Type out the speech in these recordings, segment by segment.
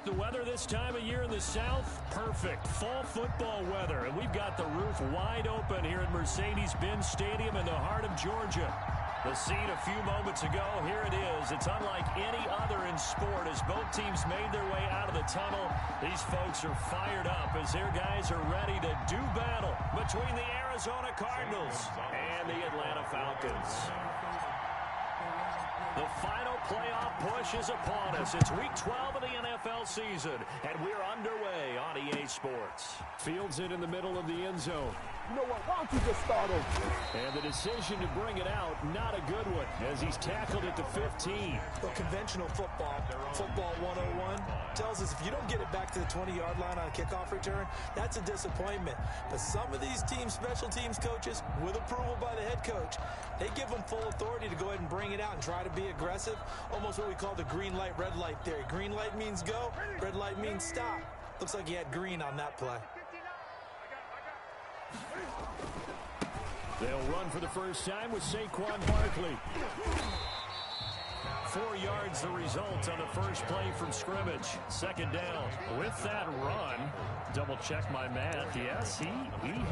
The weather this time of year in the South, perfect. Fall football weather. And we've got the roof wide open here at Mercedes-Benz Stadium in the heart of Georgia. The scene a few moments ago, here it is. It's unlike any other in sport as both teams made their way out of the tunnel. These folks are fired up as their guys are ready to do battle between the Arizona Cardinals and the Atlanta Falcons. The final playoff push is upon us. It's Week 12 of the NFL season, and we're underway on EA Sports. Fields it in the middle of the end zone. You know what? Why don't you just start over? And the decision to bring it out, not a good one, as he's tackled at the 15. Well, conventional football 101, tells us if you don't get it back to the 20-yard line on a kickoff return, that's a disappointment. But some of these teams, special teams coaches, with approval by the head coach, they give them full authority to go ahead and bring it out and try to be aggressive, almost what we call the green light, red light theory. Green light means go, red light means stop. Looks like he had green on that play. They'll run for the first time with Saquon Barkley. 4 yards the result on the first play from scrimmage. Second down. With that run, double check my math. Yes, he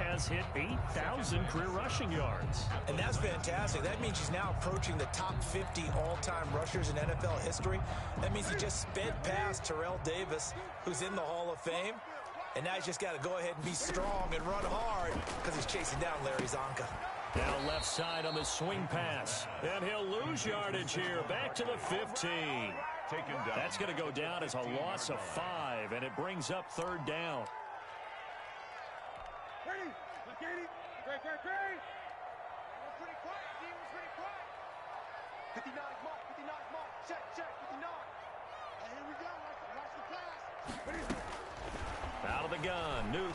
has hit 8,000 career rushing yards. And that's fantastic. That means he's now approaching the top 50 all-time rushers in NFL history. That means he just sped past Terrell Davis, who's in the Hall of Fame. And now he's just got to go ahead and be strong and run hard because he's chasing down Larry Zonka. Down left side on the swing pass. And he'll lose yardage here. Back to the 15. Taken down. That's going to go down as a loss of 5, and it brings up third down. Ready? Great. Pretty quiet. He was pretty quiet. 59 mark. Check. 59. Here we go. Watch the pass. Ready? Out of the gun, Newton.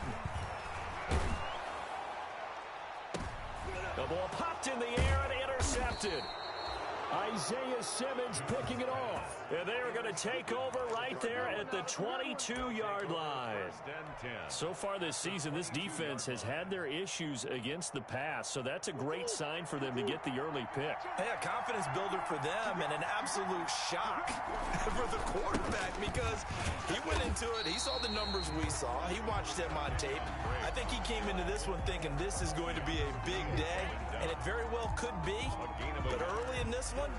The ball popped in the air and intercepted. Isaiah Simmons picking it off. And they are going to take over right there at the 22-yard line. So far this season, this defense has had their issues against the pass, so that's a great sign for them to get the early pick. Yeah, confidence builder for them and an absolute shock for the quarterback because he went into it. He saw the numbers we saw. He watched them on tape. I think he came into this one thinking this is going to be a big day, and it very well could be. But early in this one,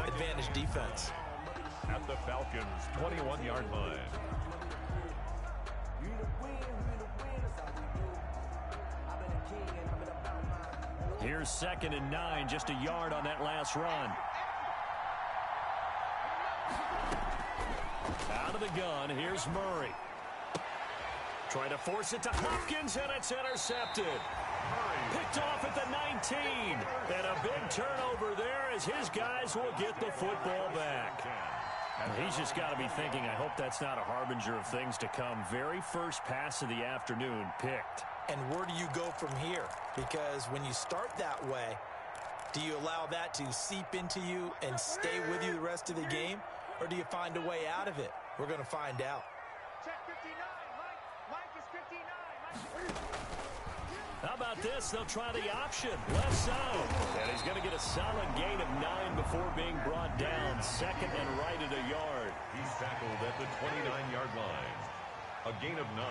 advantage defense. At the Falcons' 21-yard line. Here's 2nd and 9, just a yard on that last run. Out of the gun, here's Murray. Trying to force it to Hopkins, and it's intercepted. Picked off at the 19. And a big turnover there as his guys will get the football back. And he's just got to be thinking, I hope that's not a harbinger of things to come. Very first pass of the afternoon picked. And where do you go from here? Because when you start that way, do you allow that to seep into you and stay with you the rest of the game? Or do you find a way out of it? We're going to find out. Check 59. Mike is 59. How about this? They'll try the option. Left side. And he's going to get a solid gain of 9 before being brought down. 2nd and right at a yard. He's tackled at the 29-yard line. A gain of 9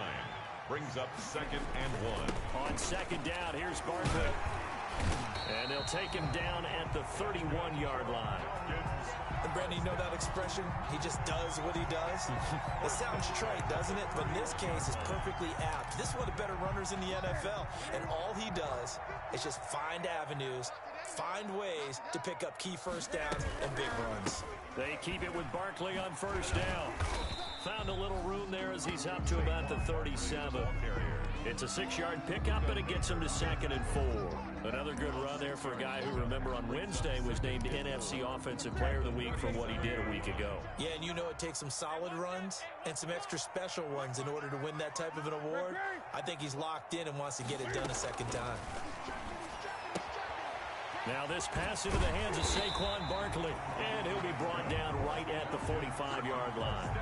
brings up 2nd and 1. On 2nd down, here's Barkley. And they'll take him down at the 31-yard line. And Brandon, you know that expression? He just does what he does. It sounds trite, doesn't it? But in this case, it's perfectly apt. This is one of the better runners in the NFL. And all he does is just find avenues, find ways to pick up key first downs and big runs. They keep it with Barkley on first down. Found a little room there as he's up to about the 37. It's a 6-yard pickup, and it gets him to 2nd and 4. Another good run there for a guy who, remember, on Wednesday was named NFC Offensive Player of the Week for what he did a week ago. Yeah, and you know it takes some solid runs and some extra special ones in order to win that type of an award. I think he's locked in and wants to get it done a second time. Now this pass into the hands of Saquon Barkley, and he'll be brought down right at the 45-yard line.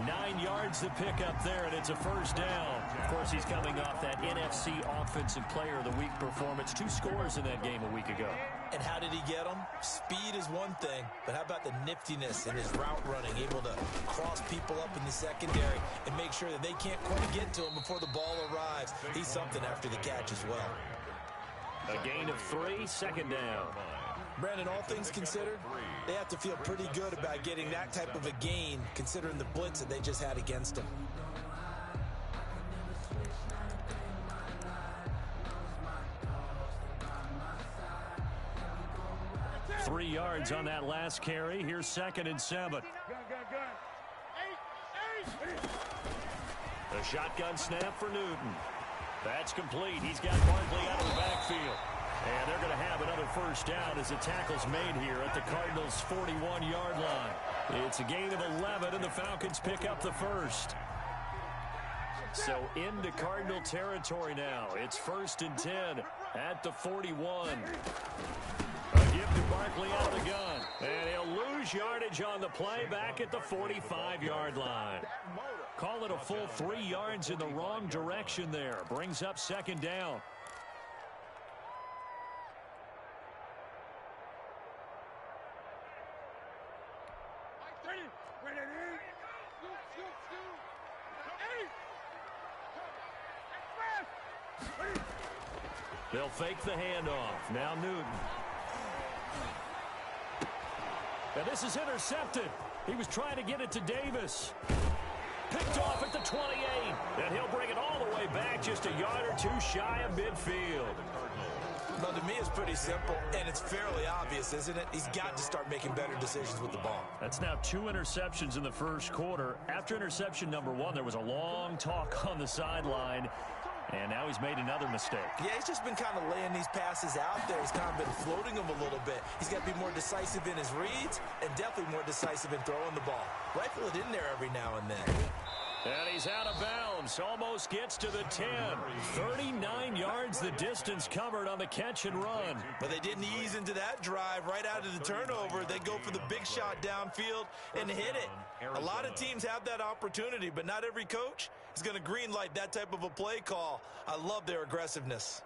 9 yards to pick up there, and it's a first down. Of course, he's coming off that NFC Offensive Player of the Week performance. 2 scores in that game a week ago. And how did he get them? Speed is one thing, but how about the niftiness in his route running, able to cross people up in the secondary and make sure that they can't quite get to him before the ball arrives. He's something after the catch as well. A gain of 3, second down. Brandon, all things considered, they have to feel pretty good about getting that type of a gain, considering the blitz that they just had against them. Three yards on that last carry. Here's 2nd and 7. A shotgun snap for Newton. That's complete. He's got Barkley out of the backfield. And they're going to have another first down as the tackle's made here at the Cardinals' 41-yard line. It's a gain of 11, and the Falcons pick up the first. So into Cardinal territory now. It's 1st and 10 at the 41. A give to Barkley out of the gun. And he'll lose yardage on the play back at the 45-yard line. Call it a full 3 yards in the wrong direction there. Brings up 2nd down. They'll fake the handoff. Now Newton. And this is intercepted. He was trying to get it to Davis. Picked off at the 28. And he'll bring it all the way back just a yard or 2 shy of midfield. Well, to me, it's pretty simple, and it's fairly obvious, isn't it? He's got to start making better decisions with the ball. That's now 2 interceptions in the first quarter. After interception number 1, there was a long talk on the sideline. And now he's made another mistake. Yeah, he's just been kind of laying these passes out there. He's kind of been floating them a little bit. He's got to be more decisive in his reads and definitely more decisive in throwing the ball. Rifle it in there every now and then. And he's out of bounds. Almost gets to the 10. 39 yards the distance covered on the catch and run. But they didn't ease into that drive right out of the turnover. They go for the big shot downfield and hit it. A lot of teams have that opportunity, but not every coach is going to greenlight that type of a play call. I love their aggressiveness.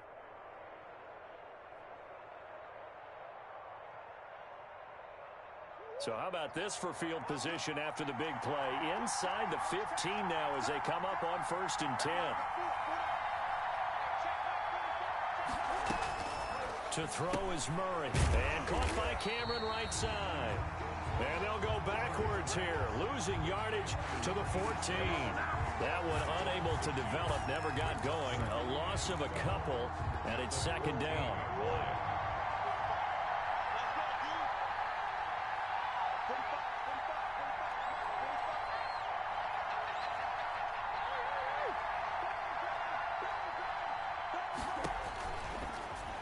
So how about this for field position after the big play? Inside the 15 now as they come up on 1st and 10. To throw is Murray. And caught by Cameron right side. And they'll go backwards here, losing yardage to the 14. That one unable to develop, never got going. A loss of a couple, and it's 2nd down.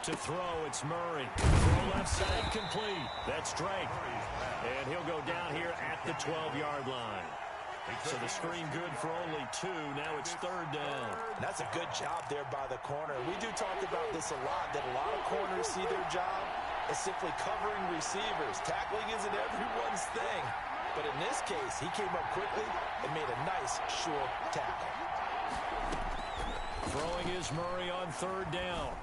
To throw, it's Murray. Throw left side complete. That's Drake. And he'll go down here at the 12-yard line. So the screen good for only 2. Now it's 3rd down. And that's a good job there by the corner. We do talk about this a lot, that a lot of corners see their job as simply covering receivers. Tackling isn't everyone's thing. But in this case, he came up quickly and made a nice, sure tackle. Throwing is Murray on 3rd down.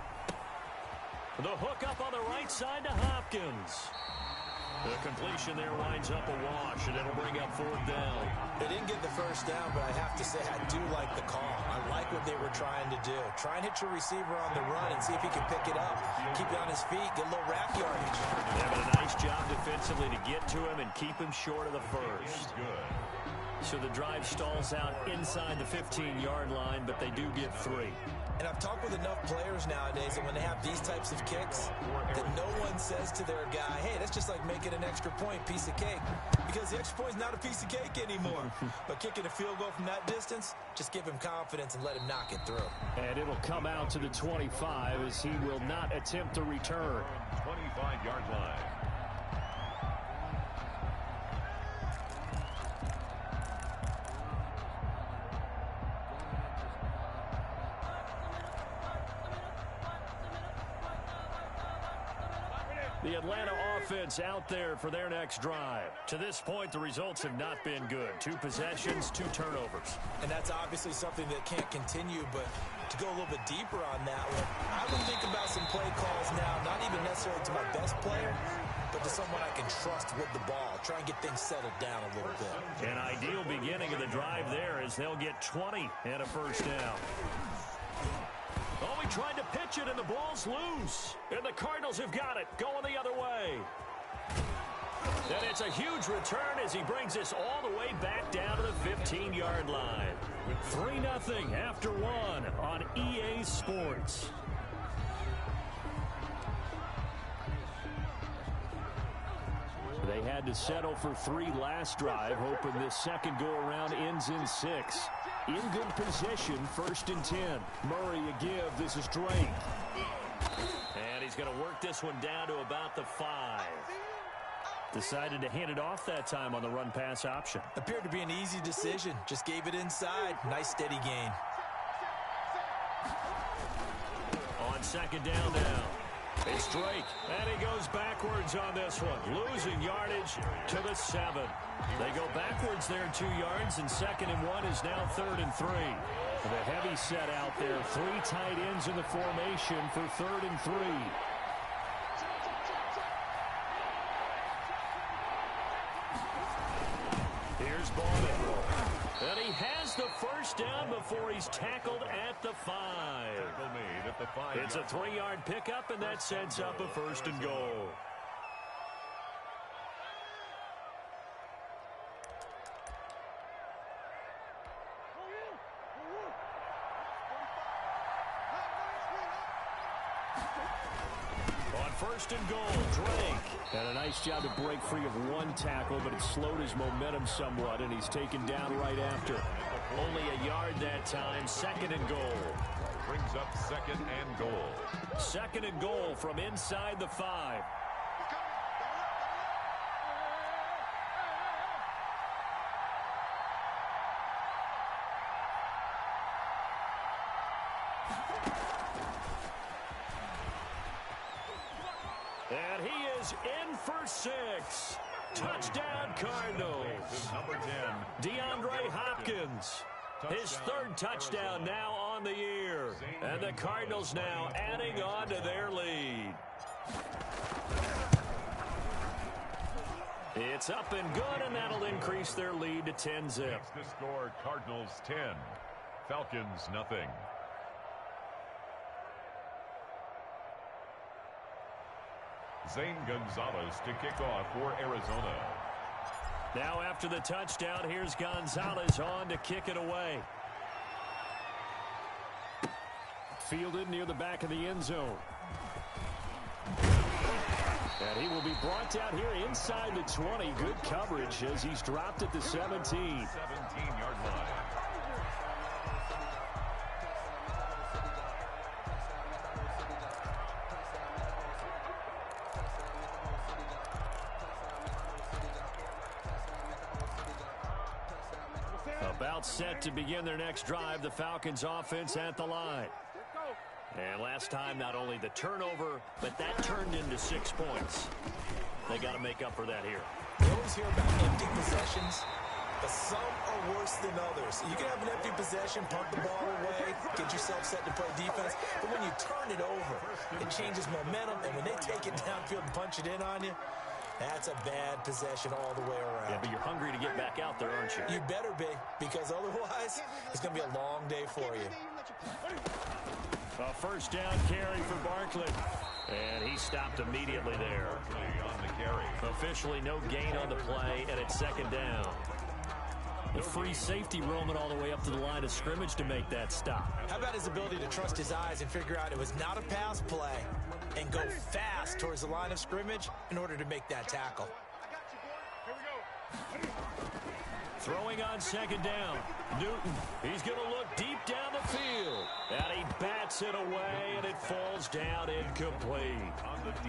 The hook up on the right side to Hopkins. The completion there winds up a wash, and it'll bring up 4th down. They didn't get the first down, but I have to say I do like the call. I like what they were trying to do. Try and hit your receiver on the run and see if he can pick it up. Keep it on his feet, get a little rack yardage. Having a nice job defensively to get to him and keep him short of the first. So the drive stalls out inside the 15-yard line, but they do get 3. And I've talked with enough players nowadays that when they have these types of kicks, that no one says to their guy, hey, that's just like making an extra point, piece of cake. Because the extra point is not a piece of cake anymore. But kicking a field goal from that distance, just give him confidence and let him knock it through. And it'll come out to the 25 as he will not attempt to return. 25-yard line. The Atlanta offense out there for their next drive. To this point, the results have not been good. 2 possessions, 2 turnovers. And that's obviously something that can't continue, but to go a little bit deeper on that one, I would think about some play calls now, not even necessarily to my best player, but to someone I can trust with the ball. Try and get things settled down a little bit. An ideal beginning of the drive there as they'll get 20 and a first down. Oh, he tried to pitch it, and the ball's loose. And the Cardinals have got it, going the other way. And it's a huge return as he brings this all the way back down to the 15-yard line. 3-0 after 1 on EA Sports. They had to settle for 3 last drive, hoping this second go-around ends in 6. In good position, 1st and 10. Murray a give. This is Drake. And he's going to work this one down to about the 5. Decided to hand it off that time on the run-pass option. Appeared to be an easy decision. Just gave it inside. Nice steady gain. On 2nd down now. It's Drake, and he goes backwards on this one, losing yardage to the 7. They go backwards there 2 yards, and 2nd and 1 is now 3rd and 3. The heavy set out there, 3 tight ends in the formation for 3rd and 3. Here's Bgdean. And he has the first down before he's tackled at the 5. Tackle made at the 5. It's a 3-yard pickup, and that sets up a 1st and goal. On 1st and goal, Drake. And a nice job to break free of 1 tackle, but it slowed his momentum somewhat, and he's taken down right after. Only a yard that time, 2nd and goal. Brings up 2nd and goal. 2nd and goal from inside the 5. And he is in for 6. Touchdown, Cardinals. Number 10. DeAndre Hopkins. His 3rd touchdown now on the year. And the Cardinals now adding on to their lead. It's up and good, and that'll increase their lead to 10-zip. Makes the score Cardinals 10. Falcons nothing. Zane Gonzalez to kick off for Arizona. Now after the touchdown, here's Gonzalez on to kick it away. Fielded near the back of the end zone. And he will be brought down here inside the 20. Good coverage as he's dropped at the 17. 17-yard line. About set to begin their next drive, the Falcons offense at the line. And last time, not only the turnover, but that turned into 6 points. They got to make up for that here. We always hear about empty possessions, but some are worse than others. You can have an empty possession, punt the ball away, get yourself set to play defense, but when you turn it over, it changes momentum, and when they take it downfield and punch it in on you, that's a bad possession all the way around. Yeah, but you're hungry to get back out there, aren't you? You better be, because otherwise, it's going to be a long day for you. A first down carry for Barkley. And he stopped immediately there. On the carry. Officially no gain on the play, and it's 2nd down. The free safety roaming all the way up to the line of scrimmage to make that stop. How about his ability to trust his eyes and figure out it was not a pass play and go fast towards the line of scrimmage in order to make that tackle? Throwing on 2nd down. Newton, he's going to look deep down the field. And he bats it away, and it falls down incomplete.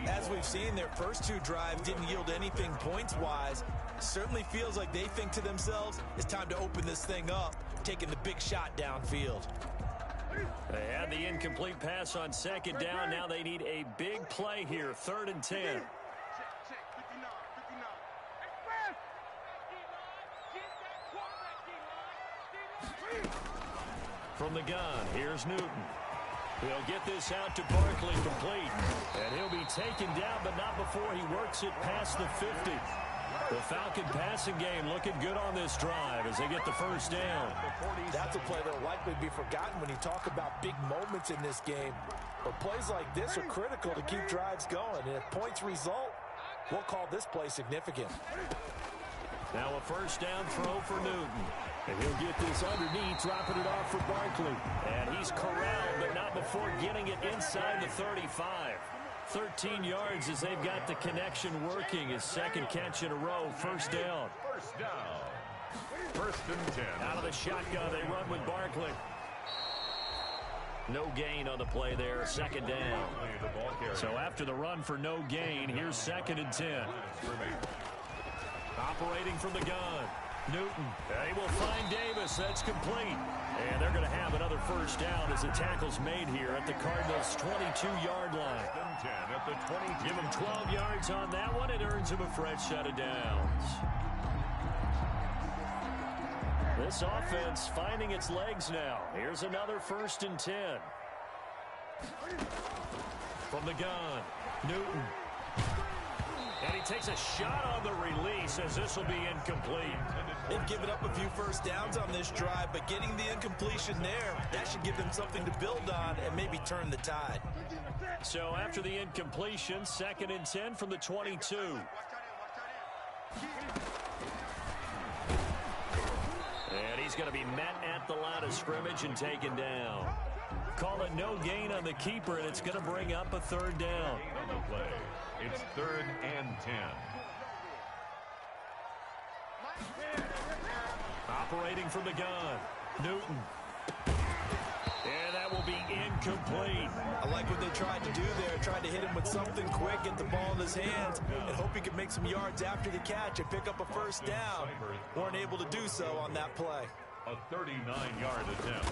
As we've seen, their first 2 drives didn't yield anything points-wise. Certainly feels like they think to themselves, it's time to open this thing up, taking the big shot downfield. They had the incomplete pass on 2nd down. Now they need a big play here, 3rd and 10. From the gun, here's Newton. He'll get this out to Barkley complete. And he'll be taken down, but not before he works it past the 50. The Falcon passing game looking good on this drive as they get the first down. That's a play that will likely be forgotten when you talk about big moments in this game. But plays like this are critical to keep drives going. And if points result, we'll call this play significant. Now a first down throw for Newton. And he'll get this underneath, dropping it off for Barkley. And he's corralled, but not before getting it inside the 35. 13 yards as they've got the connection working. His second catch in a row, first down. First down. First and 10. Out of the shotgun, they run with Barkley. No gain on the play there, second down. So after the run for no gain, here's second and 10. Operating from the gun. Newton, they will find Davis. That's complete. And they're going to have another first down as the tackle's made here at the Cardinals' 22-yard line. Give him 12 yards on that one. It earns him a fresh set of downs. This offense finding its legs now. Here's another first and 10. From the gun, Newton. And he takes a shot on the release as this will be incomplete. They've given up a few first downs on this drive, but getting the incompletion there, that should give them something to build on and maybe turn the tide. So after the incompletion, second and 10 from the 22. And he's going to be met at the line of scrimmage and taken down. Call it no gain on the keeper, and it's going to bring up a third down. On the play, it's third and 10. Operating from the gun, Newton. And that will be incomplete. I like what they tried to do there. Tried to hit him with something quick, get the ball in his hands, and hope he could make some yards after the catch and pick up a first down. Weren't able to do so on that play. A 39-yard attempt.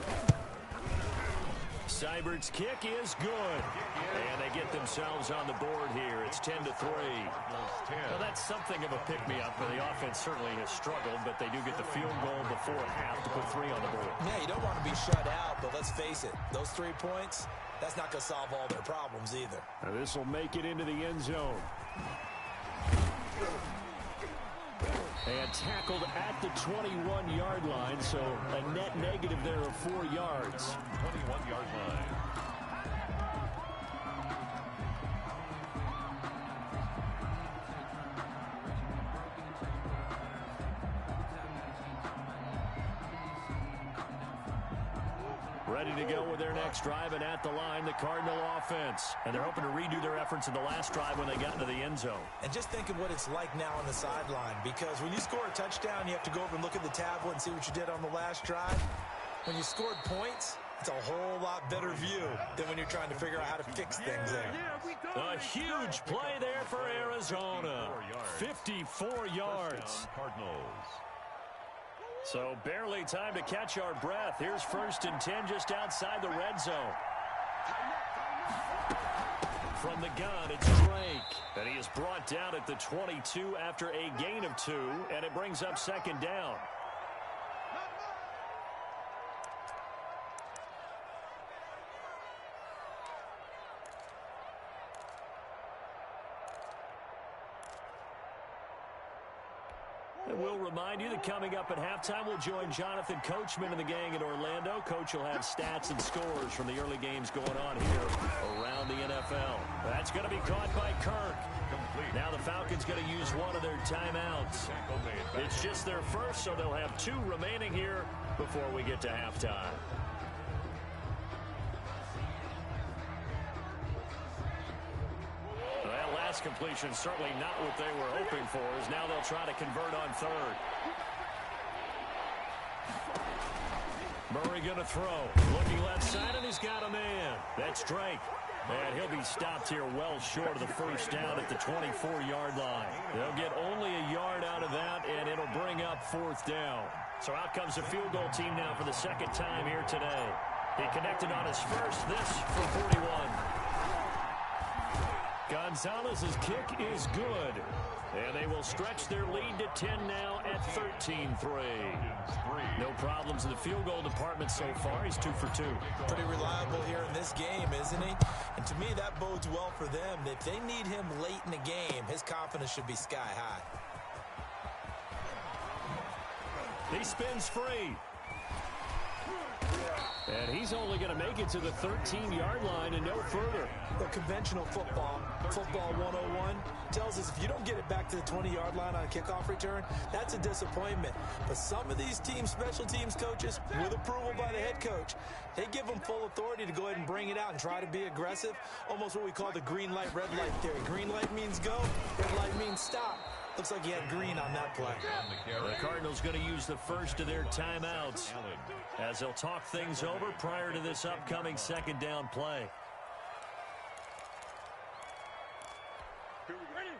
Seibert's kick is good. And they get themselves on the board here. It's 10-3. Well, that's something of a pick-me-up. The offense certainly has struggled, but they do get the field goal before half to put 3 on the board. Yeah, you don't want to be shut out, but let's face it, those 3 points, that's not going to solve all their problems either. Now this will make it into the end zone. And tackled at the 21-yard line, so a net negative there of 4 yards. 21-yard line. Ready to go with their next drive, and at the line, the Cardinal offense. And they're hoping to redo their efforts in the last drive when they got into the end zone. And just think of what it's like now on the sideline, because when you score a touchdown, you have to go over and look at the tablet and see what you did on the last drive. When you scored points, it's a whole lot better view than when you're trying to figure out how to fix things there. A huge play there for Arizona. 54 yards. Cardinals. So barely time to catch our breath. Here's first and 10 just outside the red zone. From the gun, it's Drake. And he is brought down at the 22 after a gain of 2, and it brings up second down. And we'll remind you that coming up at halftime, we'll join Jonathan Coachman and the gang in Orlando. Coach will have stats and scores from the early games going on here around the NFL. That's going to be caught by Kirk. Now the Falcons going to use one of their timeouts. It's just their first, so they'll have 2 remaining here before we get to halftime. Completion certainly not what they were hoping for, as now they'll try to convert on third. Murray going to throw. Looking left side, and he's got a man. That's Drake. And he'll be stopped here well short of the first down at the 24-yard line. They'll get only a yard out of that, and it'll bring up fourth down. So out comes the field goal team now for the second time here today. He connected on his first, this from 41. Gonzalez's kick is good. And they will stretch their lead to 10 now at 13-3. No problems in the field goal department so far. He's 2 for 2. Pretty reliable here in this game, isn't he? And to me, that bodes well for them. If they need him late in the game, his confidence should be sky high. He spins free. And he's only going to make it to the 13-yard line and no further. The conventional football 101, tells us if you don't get it back to the 20-yard line on a kickoff return, that's a disappointment. But some of these special teams coaches, with approval by the head coach, they give them full authority to go ahead and bring it out and try to be aggressive. Almost what we call the green light, red light theory. Green light means go, red light means stop. Looks like he had green on that play. The Cardinals going to use the first of their timeouts as they'll talk things over prior to this upcoming second down play. Ready?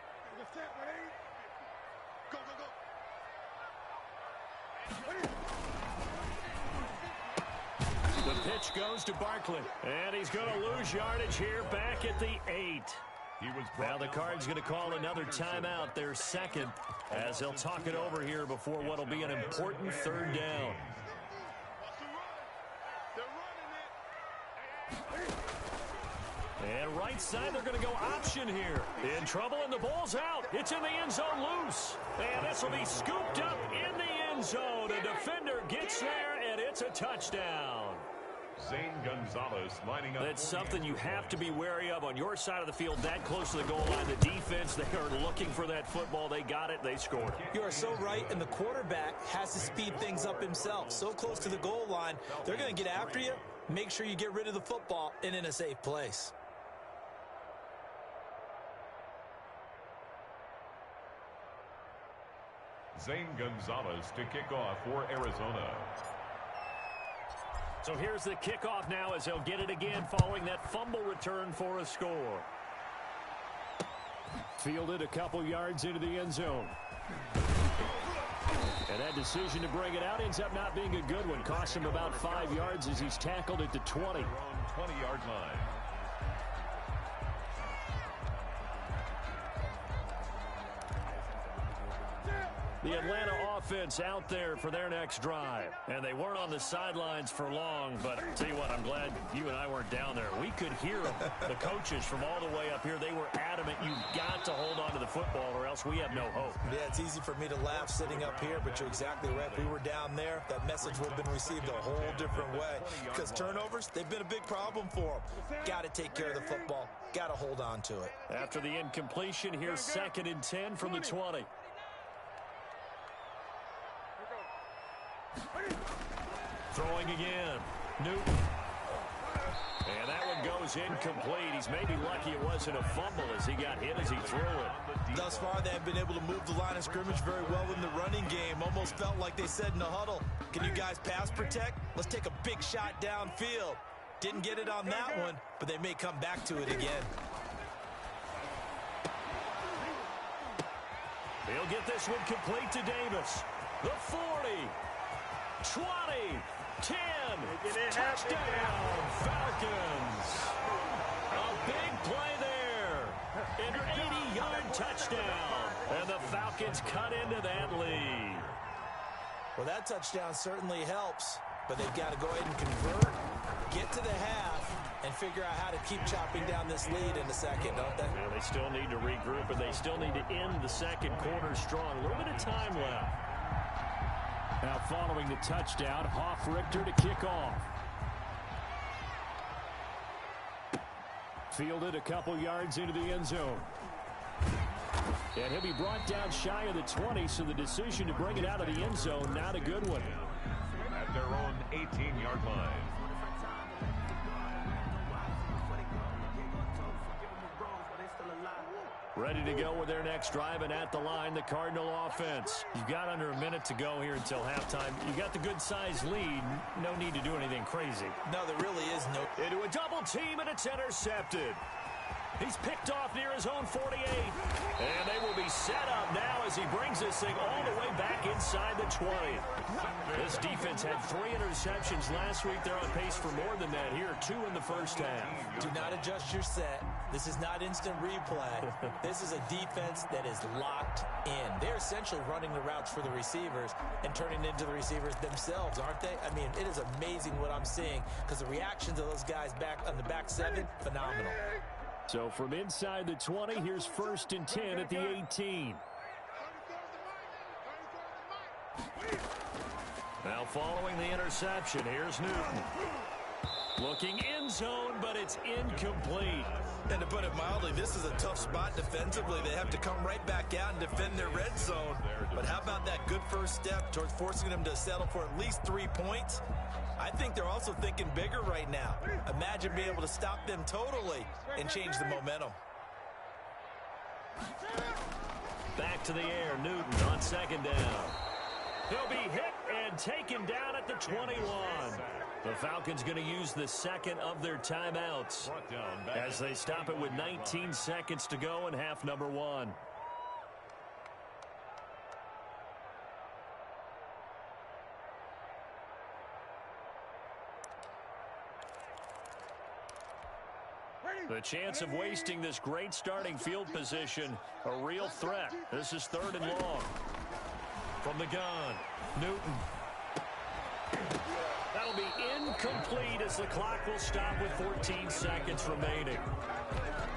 Go, go, go. The pitch goes to Barkley, and he's going to lose yardage here back at the 8. Now the Cards going to call another timeout, their second, as they'll talk it over here before what will be an important third down. And right side, they're going to go option here. In trouble, and the ball's out. It's in the end zone loose. And this will be scooped up in the end zone. A defender gets there, and it's a touchdown. Zane Gonzalez lining up. That's something you have to be wary of on your side of the field, that close to the goal line. The defense, they are looking for that football. They got it. They scored. You are so right, and the quarterback has to speed things up himself. So close to the goal line, they're going to get after you. Make sure you get rid of the football and in a safe place. Zane Gonzalez to kick off for Arizona. So here's the kickoff now as they'll get it again following that fumble return for a score. Fielded a couple yards into the end zone. And that decision to bring it out ends up not being a good one. Cost him about 5 yards as he's tackled at the 20. 20-yard line. The Atlanta offense out there for their next drive. And they weren't on the sidelines for long, but I'll tell you what, I'm glad you and I weren't down there. We could hear them, the coaches from all the way up here. They were adamant, you've got to hold on to the football or else we have no hope. Yeah, it's easy for me to laugh sitting up here, but you're exactly right. If we were down there, that message would have been received a whole different way. Because turnovers, they've been a big problem for them. Got to take care of the football. Got to hold on to it. After the incompletion, here's 2nd and 10 from the 20. Throwing again. Newton. And that one goes incomplete. He's maybe lucky it wasn't a fumble as he got hit as he threw it. Thus far, they have been able to move the line of scrimmage very well in the running game. Almost felt like they said in the huddle, can you guys pass protect? Let's take a big shot downfield. Didn't get it on that one, but they may come back to it again. He'll get this one complete to Davis. The 40. 20, 10, touchdown, Falcons. A big play there. An 80-yard touchdown. And the Falcons cut into that lead. Well, that touchdown certainly helps, but they've got to go ahead and convert, get to the half, and figure out how to keep chopping down this lead in the second, don't they? Yeah, they still need to regroup, and they still need to end the second quarter strong. A little bit of time left. Now following the touchdown, Hoff-Richter to kick off. Fielded a couple yards into the end zone. And he'll be brought down shy of the 20, so the decision to bring it out of the end zone, not a good one. At their own 18-yard line. Ready to go with their next drive, and at the line, the Cardinal offense. You've got under a minute to go here until halftime. You've got the good-sized lead. No need to do anything crazy. No, there really is no. Into a double team, and it's intercepted. He's picked off near his own 48. And they will be set up now as he brings this thing all the way back inside the 20. This defense had 3 interceptions last week. They're on pace for more than that here, 2 in the first half. Do not adjust your set. This is not instant replay. This is a defense that is locked in. They're essentially running the routes for the receivers and turning into the receivers themselves, aren't they? I mean, it is amazing what I'm seeing because the reactions of those guys back on the back seven, phenomenal. So from inside the 20, here's 1st and 10 at the 18. Now following the interception, here's Newton. Looking end zone, but it's incomplete. And to put it mildly, this is a tough spot defensively. They have to come right back out and defend their red zone. But how about that good first step towards forcing them to settle for at least 3 points? I think they're also thinking bigger right now. Imagine being able to stop them totally and change the momentum. Back to the air, Newton on 2nd down. He'll be hit and taken down at the 21. The Falcons going to use the 2nd of their timeouts as they stop it with 19 seconds to go in half number 1. The chance of wasting this great starting field position, a real threat. This is 3rd and long. From the gun, Newton. That'll be incomplete as the clock will stop with 14 seconds remaining.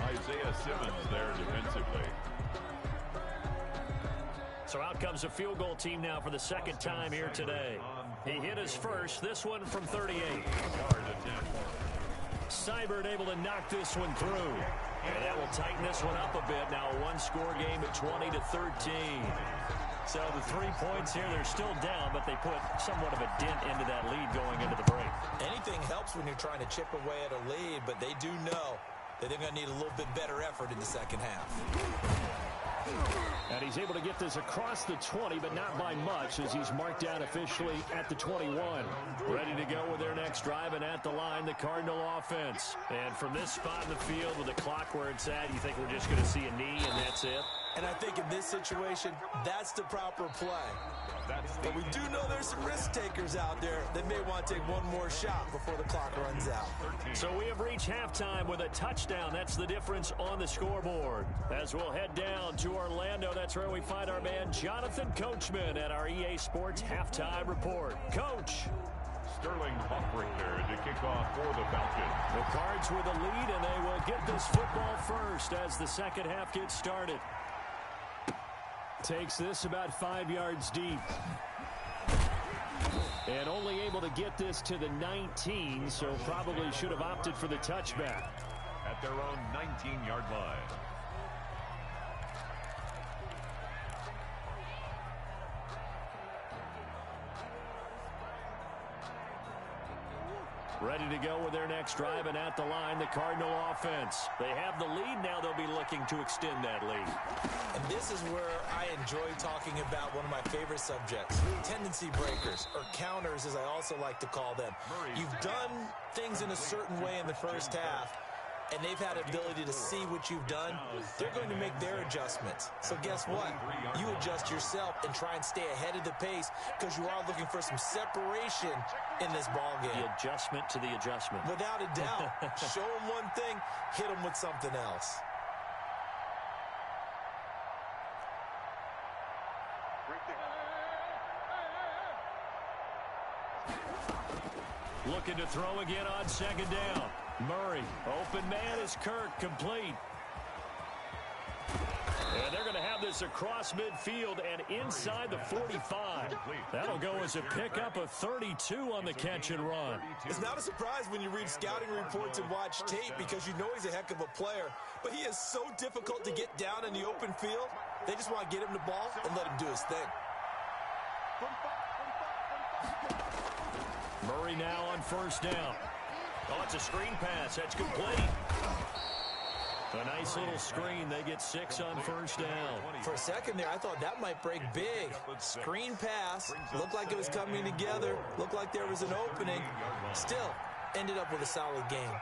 Isaiah Simmons there defensively. So out comes a field goal team now for the 2nd time here today. He hit his first, this one from 38. Seibert able to knock this one through. And that will tighten this one up a bit. Now a one-score game at 20-13. So the 3 points here, they're still down, but they put somewhat of a dent into that lead going into the break. Anything helps when you're trying to chip away at a lead, but they do know that they're going to need a little bit better effort in the second half. And he's able to get this across the 20, but not by much as he's marked down officially at the 21. Ready to go with their next drive, and at the line, the Cardinal offense. And from this spot in the field with the clock where it's at, you think we're just going to see a knee and that's it? And I think in this situation, that's the proper play. But we do know there's some risk takers out there that may want to take one more shot before the clock runs out. So we have reached halftime with a touchdown. That's the difference on the scoreboard. As we'll head down to Orlando, that's where we find our man Jonathan Coachman at our EA Sports Halftime Report. Coach. Sterling Hoffrichter to kick off for the Falcons. The Cards with the lead, and they will get this football first as the second half gets started. Takes this about 5 yards deep. And only able to get this to the 19, so probably should have opted for the touchback. At their own 19-yard line. Ready to go with their next drive, and at the line, the Cardinal offense. They have the lead. Now they'll be looking to extend that lead. And this is where I enjoy talking about one of my favorite subjects, tendency breakers, or counters as I also like to call them. You've done things in a certain way in the first half, and they've had ability to see what you've done. They're going to make their adjustments. So guess what? You adjust yourself and try and stay ahead of the pace because you are looking for some separation in this ball game. The adjustment to the adjustment. Without a doubt. Show them one thing, hit them with something else. Looking to throw again on 2nd down. Murray, open man is Kirk, complete. And they're going to have this across midfield and inside the 45. That'll go as a pickup of 32 on the catch and run. It's not a surprise when you read scouting reports and watch tape because you know he's a heck of a player. But he is so difficult to get down in the open field. They just want to get him the ball and let him do his thing. Murray now on 1st down. Oh, it's a screen pass. That's complete. A nice little screen. They get 6 on 1st down. For a second there, I thought that might break big. Screen pass. Looked like it was coming together. Looked like there was an opening. Still, ended up with a solid game.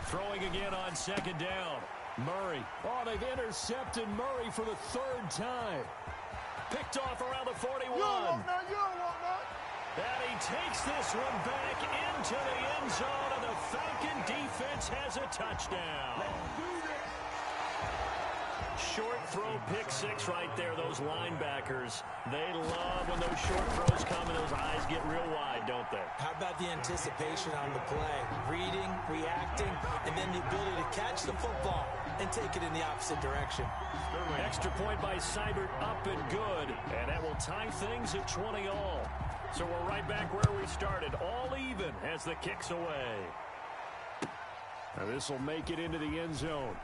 Throwing again on 2nd down. Murray. Oh, they've intercepted Murray for the 3rd time. Picked off around the 41. And he takes this one back into the end zone, and the Falcon defense has a touchdown. Short throw, pick six right there. Those linebackers, they love when those short throws come and those eyes get real wide, don't they? How about the anticipation on the play? Reading, reacting, and then the ability to catch the football and take it in the opposite direction. Extra point by Seibert, up and good. And that will tie things at 20 all. So we're right back where we started, all even as the kick's away. Now this will make it into the end zone.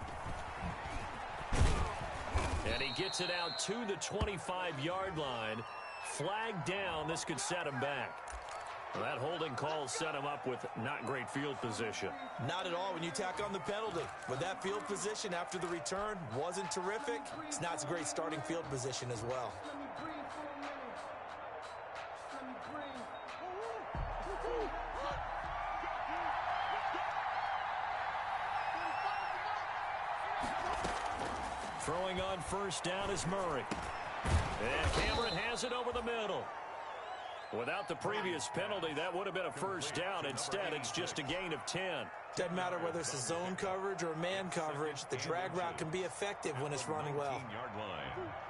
And he gets it out to the 25-yard line. Flag down. This could set him back. Well, that holding call set him up with not great field position. Not at all when you tack on the penalty. But that field position after the return wasn't terrific. It's not a great starting field position as well. Throwing on first down is Murray. And Cameron has it over the middle. Without the previous penalty, that would have been a first down. Instead, it's just a gain of 10. Doesn't matter whether it's a zone coverage or man coverage. The drag route can be effective when it's run well.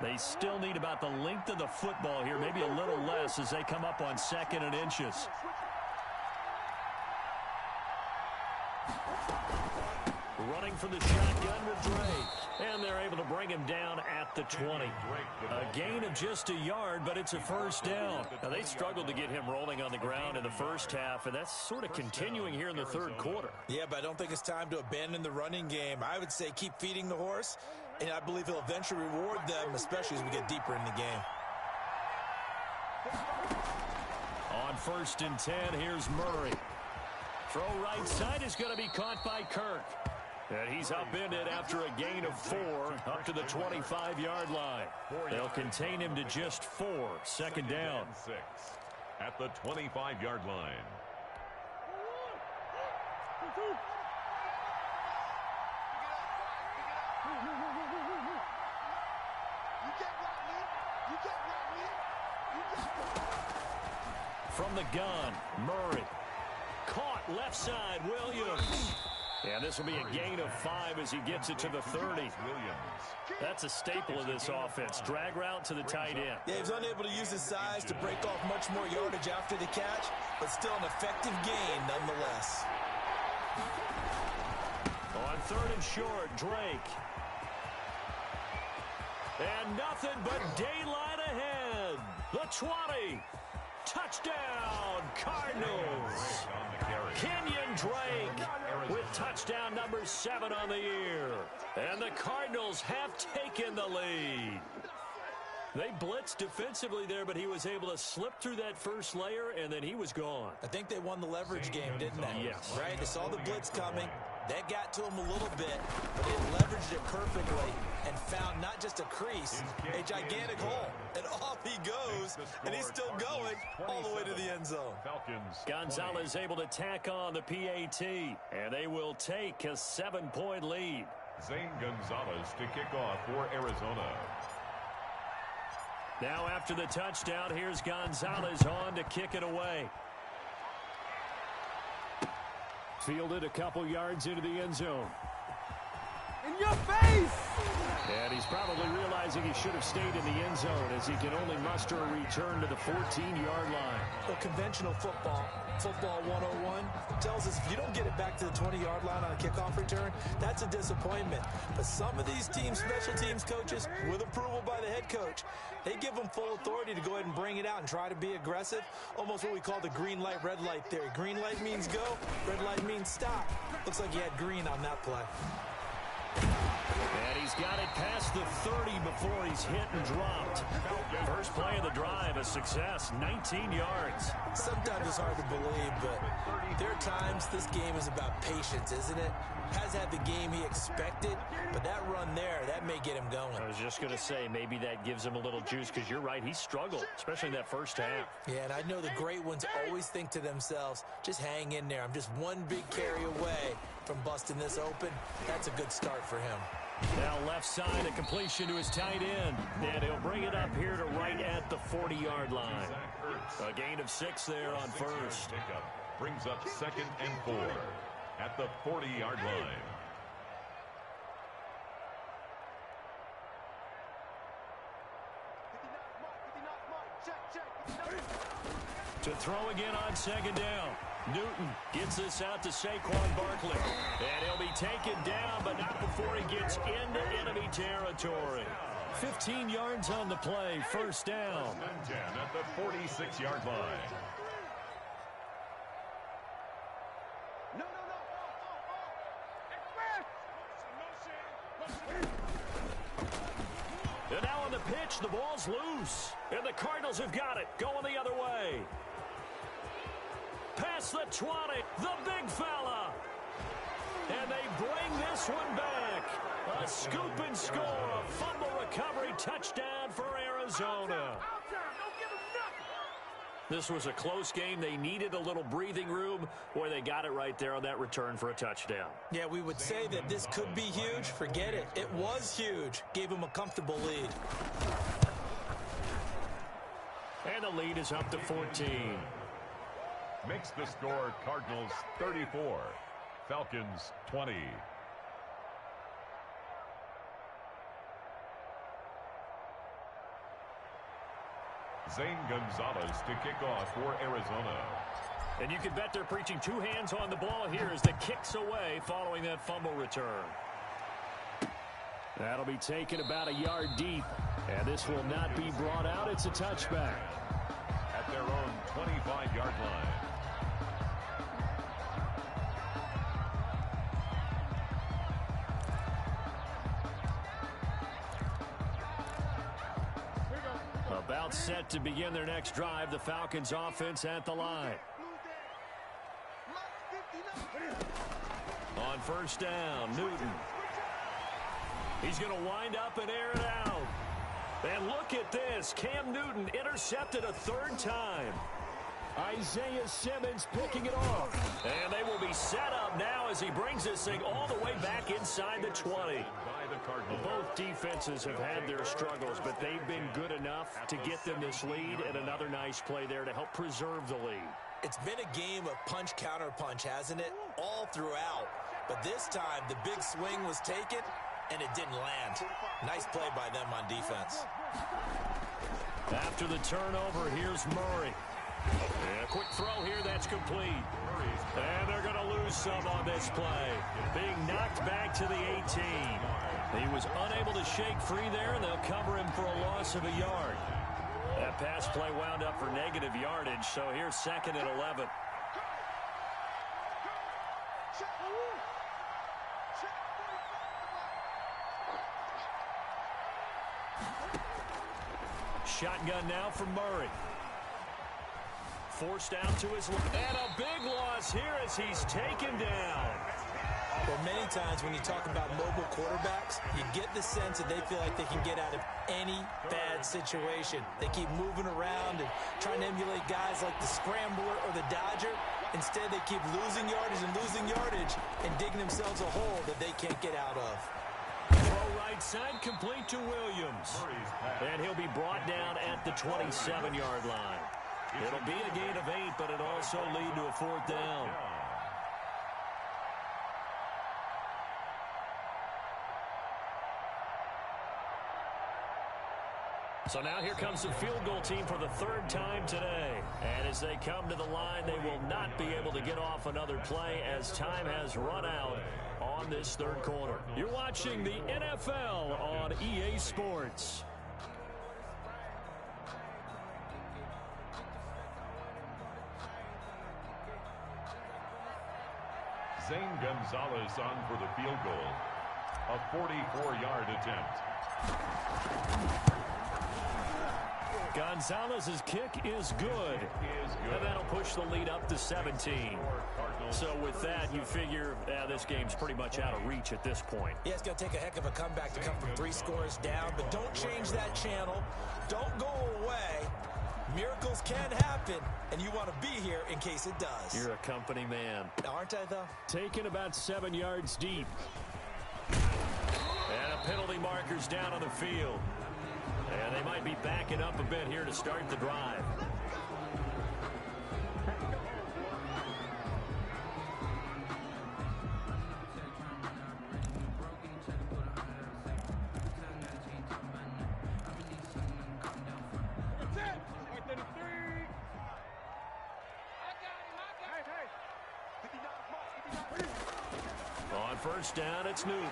They still need about the length of the football here, maybe a little less as they come up on 2nd and inches. Running for the shotgun with Drake. And they're able to bring him down at the 20. A gain of just a yard, but it's a first down. Now, they struggled to get him rolling on the ground in the first half, and that's sort of continuing here in the third quarter. Yeah, but I don't think it's time to abandon the running game. I would say keep feeding the horse, and I believe he'll eventually reward them, especially as we get deeper in the game. On 1st and 10, here's Murray. Throw right side is going to be caught by Kirk. And he's upended after a gain of 4 up to the 25-yard line. They'll contain him to just 4. 2nd down. 6 at the 25-yard line. From the gun, Murray. Caught left side, Williams. And this will be a gain of 5 as he gets it to the 30. That's a staple of this offense. Drag route to the tight end. Yeah, he was unable to use his size to break off much more yardage after the catch, but still an effective gain nonetheless. On 3rd and short, Drake. And nothing but daylight ahead. The 20. Touchdown, Cardinals. Kenyon Drake with touchdown number 7 on the year. And the Cardinals have taken the lead. They blitzed defensively there, but he was able to slip through that first layer, and then he was gone. I think they won the leverage game, didn't they? Yes. Right? They saw the blitz coming. That got to him a little bit, but they leveraged it perfectly and found not just a crease, a gigantic hole. And off he goes, and he's still going all the way to the end zone. Gonzalez able to tack on the PAT, and they will take a 7-point lead. Zane Gonzalez to kick off for Arizona. Now after the touchdown, here's Gonzalez on to kick it away. Fielded a couple yards into the end zone. In your face! And he's probably realizing he should have stayed in the end zone as he can only muster a return to the 14-yard line. Well, conventional football 101, tells us if you don't get it back to the 20-yard line on a kickoff return, that's a disappointment. But some of these teams, special teams coaches, with approval by the head coach, they give them full authority to go ahead and bring it out and try to be aggressive. Almost what we call the green light, red light theory. Green light means go, red light means stop. Looks like he had green on that play. And he's got it past the 30 before he's hit and dropped. First play of the drive, a success, 19 yards. Sometimes it's hard to believe, but there are times this game is about patience, isn't it? Has had the game he expected, but that run there, that may get him going. I was just going to say, maybe that gives him a little juice, because you're right, he struggled, especially in that first half. Yeah, and I know the great ones always think to themselves, just hang in there. I'm just one big carry away from busting this open. That's a good start for him. Now left side, a completion to his tight end. And he'll bring it up here to right at the 40-yard line. A gain of 6 there on first. Brings up 2nd and 4. at the 40-yard line. To throw again on second down. Newton gets this out to Saquon Barkley. And he'll be taken down, but not before he gets into enemy territory. 15 yards on the play, first down. 10 at the 46-yard line. And now on the pitch, the ball's loose. And the Cardinals have got it, going the other way. Past the 20, the big fella. And they bring this one back. A scoop and score, a fumble recovery touchdown for Arizona. This was a close game. They needed a little breathing room, where they got it right there on that return for a touchdown. Yeah, we would say that this could be huge. Forget it. It was huge. Gave them a comfortable lead. And the lead is up to 14. Makes the score Cardinals 34, Falcons 20. Zane Gonzalez to kick off for Arizona. And you can bet they're preaching two hands on the ball here as the kick's away following that fumble return. That'll be taken about a yard deep. And this will not be brought out. It's a touchback. At their own 25-yard line. About set to begin their next drive. The Falcons offense at the line. On first down, Newton. He's going to wind up and air it out. And look at this. Cam Newton intercepted a third time. Isaiah Simmons picking it off. And they will be set up now as he brings this thing all the way back inside the 20. Both defenses have had their struggles, but they've been good enough to get them this lead, and another nice play there to help preserve the lead. It's been a game of punch-counter-punch, hasn't it? All throughout. But this time, the big swing was taken, and it didn't land. Nice play by them on defense. After the turnover, here's Murray. And a quick throw here, that's complete. And they're going to lose some on this play. Being knocked back to the 18. He was unable to shake free there, and they'll cover him for a loss of a yard. That pass play wound up for negative yardage, so here's second and 11. Shotgun now for Murray. Forced out to his left. And a big loss here as he's taken down. Well, many times when you talk about mobile quarterbacks, you get the sense that they feel like they can get out of any bad situation. They keep moving around and trying to emulate guys like the Scrambler or the Dodger. Instead, they keep losing yardage and digging themselves a hole that they can't get out of. Throw right side, complete to Williams. And he'll be brought down at the 27-yard line. It'll be a gain of 8, but it'll also lead to a fourth down. So now here comes the field goal team for the third time today. And as they come to the line, they will not be able to get off another play as time has run out on this third quarter. You're watching the NFL on EA Sports. Zane Gonzalez on for the field goal. A 44-yard attempt. Gonzalez's kick is good. And that'll push the lead up to 17. So with that, you figure this game's pretty much out of reach at this point. Yeah, it's going to take a heck of a comeback to come from 3 scores down, but don't change that channel. Don't go away. Miracles can happen, and you want to be here in case it does. You're a company man. Aren't I, though? Taken about 7 yards deep. And a penalty marker's down on the field. And they might be backing up a bit here to start the drive. first down, it's Newton.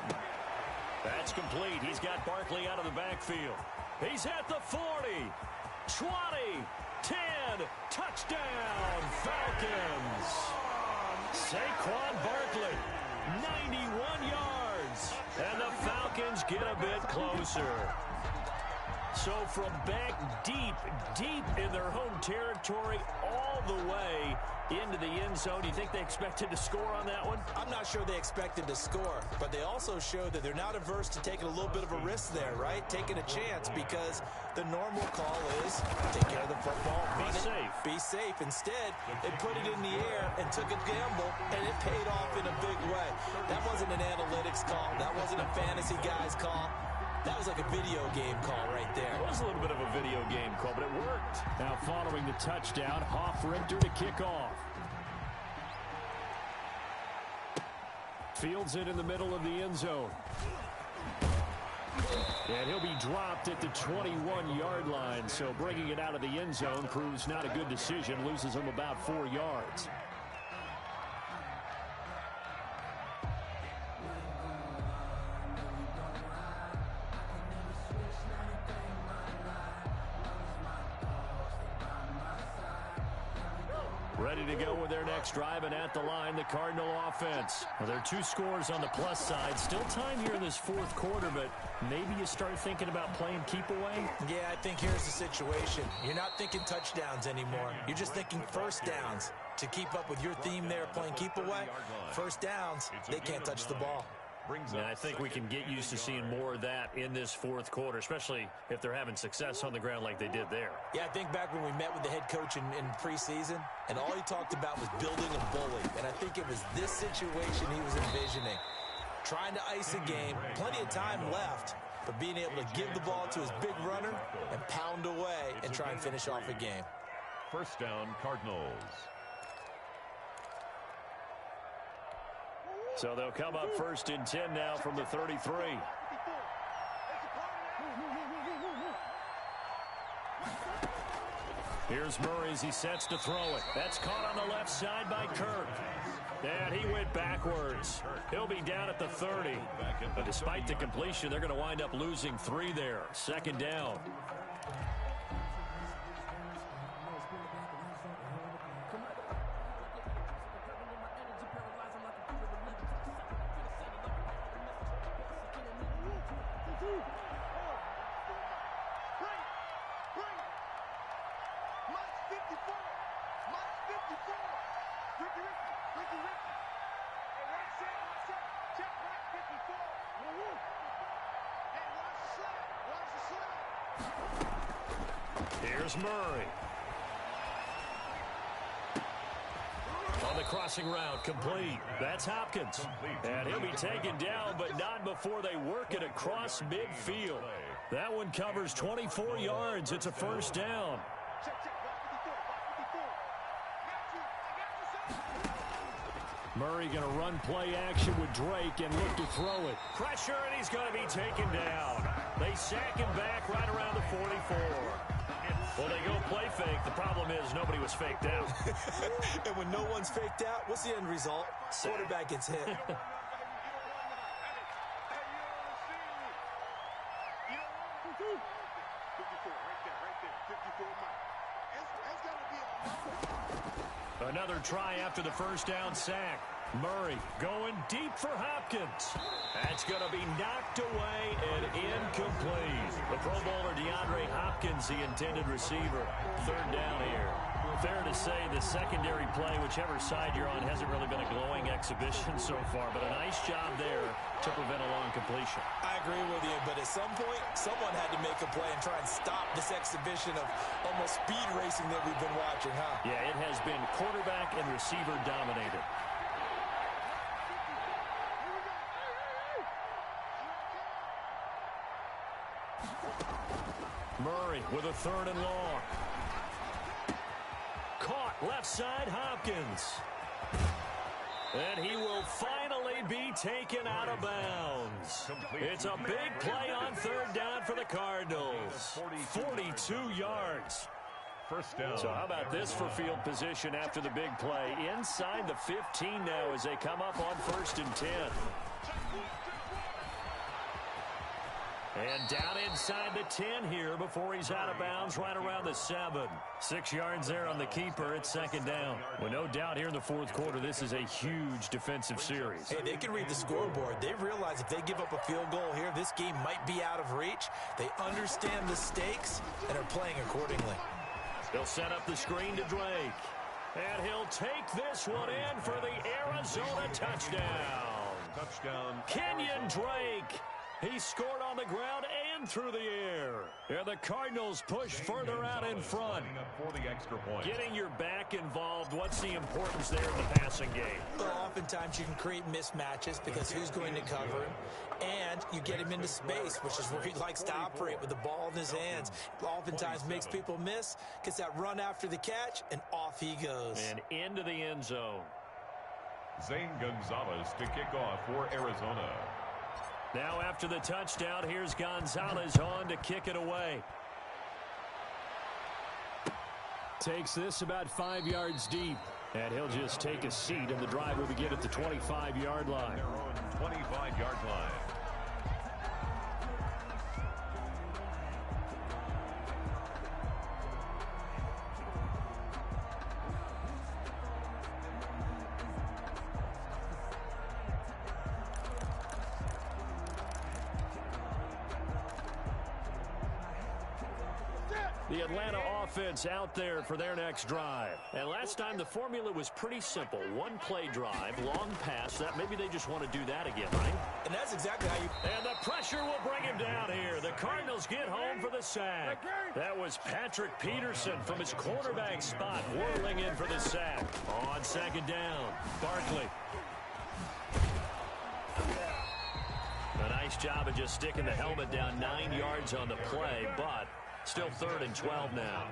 That's complete. He's got Barkley out of the backfield. He's at the 40, 20, 10, touchdown, Falcons. Saquon Barkley, 91 yards, and the Falcons get a bit closer. So from back deep in their home territory all the way into the end zone, do you think they expected to score on that one? I'm not sure they expected to score, but they also showed that they're not averse to taking a little bit of a risk there, right? Taking a chance, because the normal call is take care of the football, be safe. Instead, they put it in the air and took a gamble, and it paid off in a big way. That wasn't an analytics call. That wasn't a fantasy guy's call. That was like a video game call right there. It was a little bit of a video game call, but it worked. Now following the touchdown, Hofrichter to kick off. Fields it in the middle of the end zone. And he'll be dropped at the 21-yard line, so bringing it out of the end zone proves not a good decision, loses him about 4 yards. Ready to go with their next drive, and at the line, the Cardinal offense. Well, there are 2 scores on the plus side. Still time here in this fourth quarter, but maybe you start thinking about playing keep away? Yeah, I think here's the situation. You're not thinking touchdowns anymore. You're just thinking first downs. To keep up with your theme there, playing keep away, first downs, they can't touch the ball. And I think we can get used to seeing more of that in this fourth quarter, especially if they're having success on the ground like they did there. Yeah, I think back when we met with the head coach in preseason, and all he talked about was building a bully. And I think it was this situation he was envisioning. Trying to ice a game, plenty of time left, but being able to give the ball to his big runner and pound away and try and finish off a game. First down, Cardinals. So they'll come up first and 10 now from the 33. Here's Murray as he sets to throw it. That's caught on the left side by Kirk. And he went backwards. He'll be down at the 30. But despite the completion, they're going to wind up losing 3 there. Second down. Here's Murray. On the crossing route, complete. That's Hopkins. And he'll be taken down, but not before they work it across midfield. That one covers 24 yards. It's a first down. Murray going to run play action with Drake and look to throw it. Pressure, and he's going to be taken down. They sack him back right around the 44. Well, they go play fake. The problem is nobody was faked out. And when no one's faked out, what's the end result? Quarterback gets hit. Another try after the first down sack. Murray going deep for Hopkins. That's going to be knocked away and incomplete. The Pro Bowler DeAndre Hopkins, the intended receiver. Third down here. Fair to say the secondary play, whichever side you're on, hasn't really been a glowing exhibition so far, but a nice job there to prevent a long completion. I agree with you, but at some point, someone had to make a play and try and stop this exhibition of almost speed racing that we've been watching, huh? Yeah, it has been quarterback and receiver dominated. Murray with a third and long. Caught left side, Hopkins. And he will finally be taken out of bounds. It's a big play on third down for the Cardinals. 42 yards. First down. So how about this for field position after the big play? Inside the 15 now as they come up on first and 10. And down inside the 10 here before he's out of bounds right around the 7. 6 yards there on the keeper. It's second down. Well, no doubt here in the fourth quarter, this is a huge defensive series. Hey, they can read the scoreboard. They realize if they give up a field goal here, this game might be out of reach. They understand the stakes and are playing accordingly. They'll set up the screen to Drake. And he'll take this one in for the Arizona touchdown. Touchdown. Kenyon Drake. He scored on the ground and through the air. And the Cardinals push further out in front. For the extra point. Getting your back involved, what's the importance there in the passing game? Well, oftentimes you can create mismatches because who's going to cover him? And you get him into space, which is where he likes to operate with the ball in his hands. Oftentimes makes people miss, gets that run after the catch, and off he goes. And into the end zone. Zane Gonzalez to kick off for Arizona. Now after the touchdown, here's Gonzalez on to kick it away. Takes this about 5 yards deep. And he'll just take a seat, and the drive will begin at the 25-yard line. Their own 25-yard line. The Atlanta offense out there for their next drive. And last time the formula was pretty simple. One play drive, long pass. That maybe they just want to do that again, right? And that's exactly how you... And the pressure will bring him down here. The Cardinals get home for the sack. That was Patrick Peterson from his cornerback spot whirling in for the sack. On second down, Barkley. A nice job of just sticking the helmet down 9 yards on the play, but still 3rd and 12 now.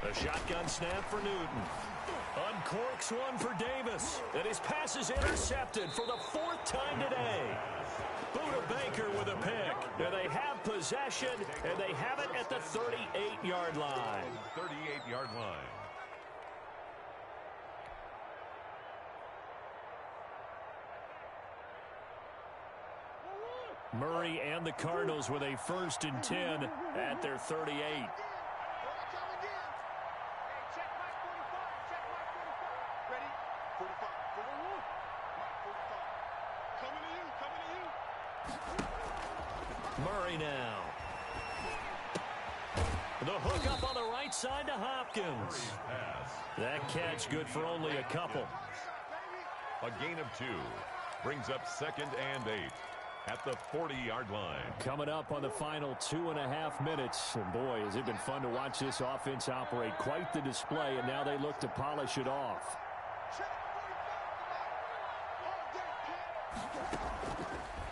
A shotgun snap for Newton. Uncorks one for Davis. And his pass is intercepted for the 4th time today. Buda Baker with a pick. And they have possession, and they have it at the 38-yard line. 38-yard line. Murray and the Cardinals with a 1st and 10 at their 38. Murray now. The hook up on the right side to Hopkins. That catch good for only a couple. A gain of 2 brings up 2nd and 8. At the 40-yard line. Coming up on the final 2.5 minutes. And boy, has it been fun to watch this offense operate. Quite the display, and now they look to polish it off.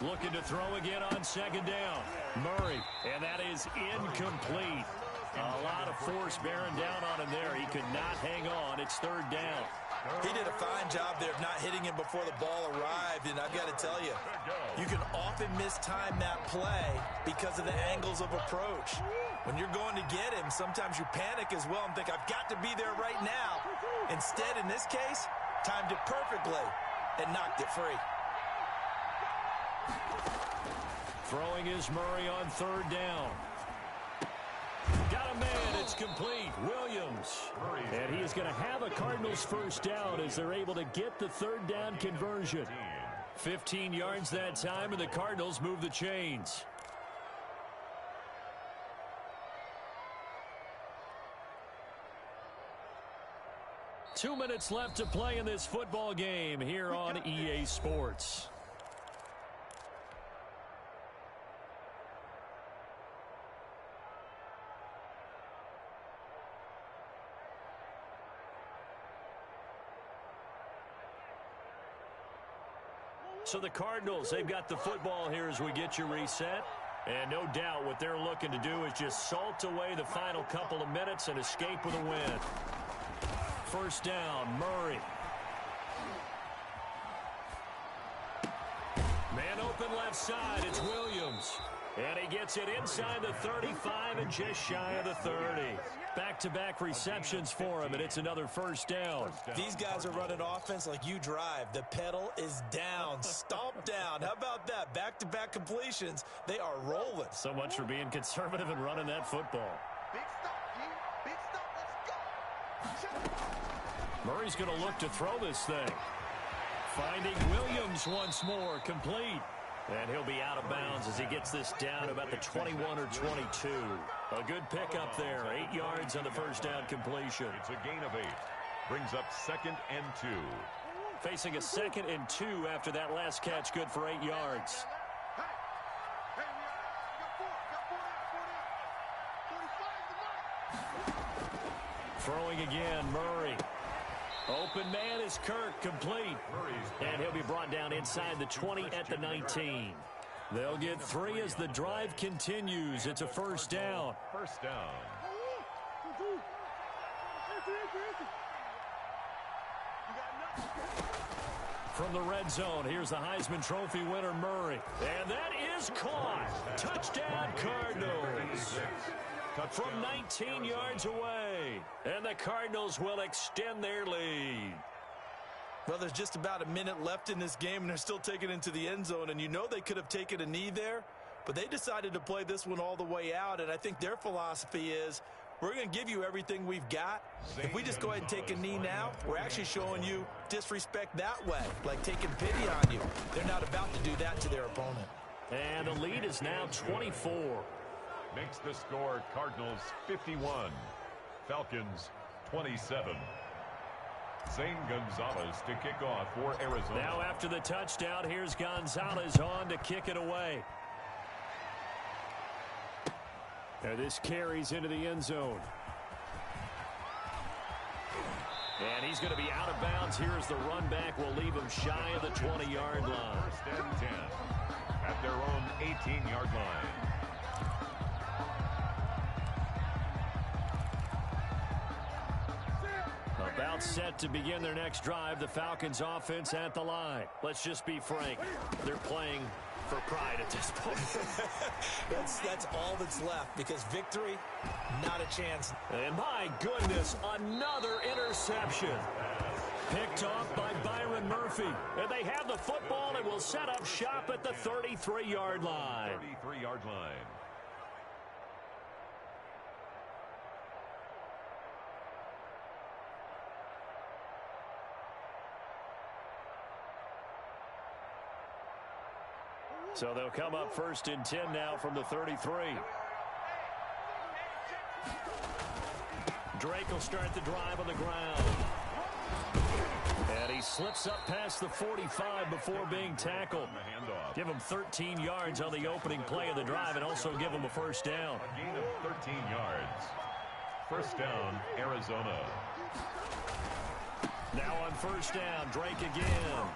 Looking to throw again on 2nd down. Murray, and that is incomplete. A lot of force bearing down on him there. He could not hang on. It's 3rd down. He did a fine job there of not hitting him before the ball arrived, and I've got to tell you, you can often mistime that play because of the angles of approach. When you're going to get him, sometimes you panic as well and think, I've got to be there right now. Instead, in this case, timed it perfectly and knocked it free. Throwing is Murray on 3rd down. Got a man. It's complete. Williams. And he is going to have a Cardinals 1st down as they're able to get the 3rd down conversion. 15 yards that time, and the Cardinals move the chains. Two minutes left to play in this football game here on EA Sports. So the Cardinals, they've got the football here as we get you reset. And no doubt what they're looking to do is just salt away the final couple of minutes and escape with a win. 1st down, Murray. Man open left side, it's Williams. And he gets it inside the 35 and just shy of the 30. Back-to-back receptions for him, and it's another first down. These guys are running offense like you drive. The pedal is down, stomp down. How about that? Back-to-back completions. They are rolling. So much for being conservative and running that football. Big stop, G. Big stop. Let's go. Murray's going to look to throw this thing. Finding Williams once more, complete. And he'll be out of bounds as he gets this down about the 21 or 22. A good pickup there. 8 yards on the first down completion. It's a gain of 8. Brings up 2nd and 2. Facing a 2nd and 2 after that last catch, good for 8 yards. Hey, we got 4 Throwing again, Murray. Open man is Kirk, complete. And he'll be brought down inside the 20 at the 19. They'll get 3 as the drive continues. It's a first down. First down. From the red zone, here's the Heisman Trophy winner, Murray. And that is caught. Touchdown, Cardinals. From 19 yards away. And the Cardinals will extend their lead. Well, there's just about a minute left in this game, and they're still taking it into the end zone. And you know they could have taken a knee there, but they decided to play this one all the way out. And I think their philosophy is, we're going to give you everything we've got. If we just go ahead and take a knee now, we're actually showing you disrespect that way, like taking pity on you. They're not about to do that to their opponent. And the lead is now 24. Makes the score Cardinals 51. Falcons 27. Zane Gonzalez to kick off for Arizona. Now after the touchdown, here's Gonzalez on to kick it away. And this carries into the end zone. And he's going to be out of bounds. Here's the run back. Will leave him shy of the 20-yard line. First and 10 at their own 18-yard line. About set to begin their next drive. The Falcons offense at the line. Let's just be frank. They're playing for pride at this point. That's all that's left, because victory, not a chance. And my goodness, another interception. Picked off by Byron Murphy. And they have the football and will set up shop at the 33-yard line. 33-yard line. So they'll come up first and 10 now from the 33. Drake will start the drive on the ground. And he slips up past the 45 before being tackled. Give him 13 yards on the opening play of the drive and also give him a first down. A gain of 13 yards. First down, Arizona. Now on first down, Drake again.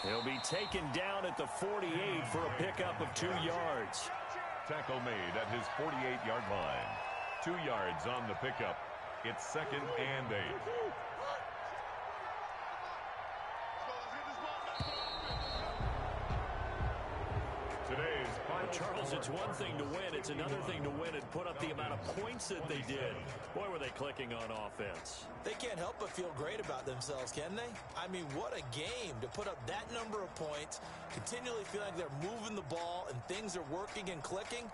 He'll be taken down at the 48 for a pickup of 2 yards. Tackle made at his 48-yard line. 2 yards on the pickup. It's 2nd and 8. Today's final Charles, it's one thing to win. It's another thing to win and put up the amount of points that they did. Boy, were they clicking on offense. They can't help but feel great about themselves, can they? I mean, what a game to put up that number of points, continually feeling like they're moving the ball and things are working and clicking.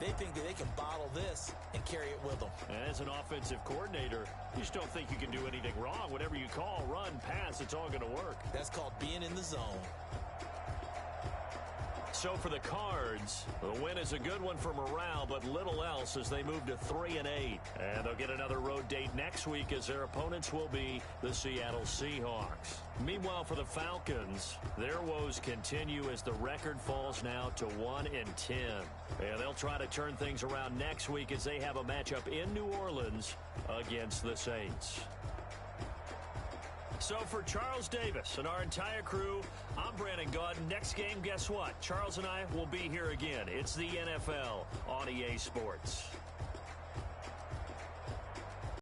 They think that they can bottle this and carry it with them. And as an offensive coordinator, you just don't think you can do anything wrong. Whatever you call, run, pass, it's all going to work. That's called being in the zone. So for the Cards, the win is a good one for morale, but little else as they move to 3-8. And they'll get another road date next week as their opponents will be the Seattle Seahawks. Meanwhile, for the Falcons, their woes continue as the record falls now to 1-10. And they'll try to turn things around next week as they have a matchup in New Orleans against the Saints. So for Charles Davis and our entire crew, I'm Brandon Gaudin. Next game, guess what? Charles and I will be here again. It's the NFL on EA Sports.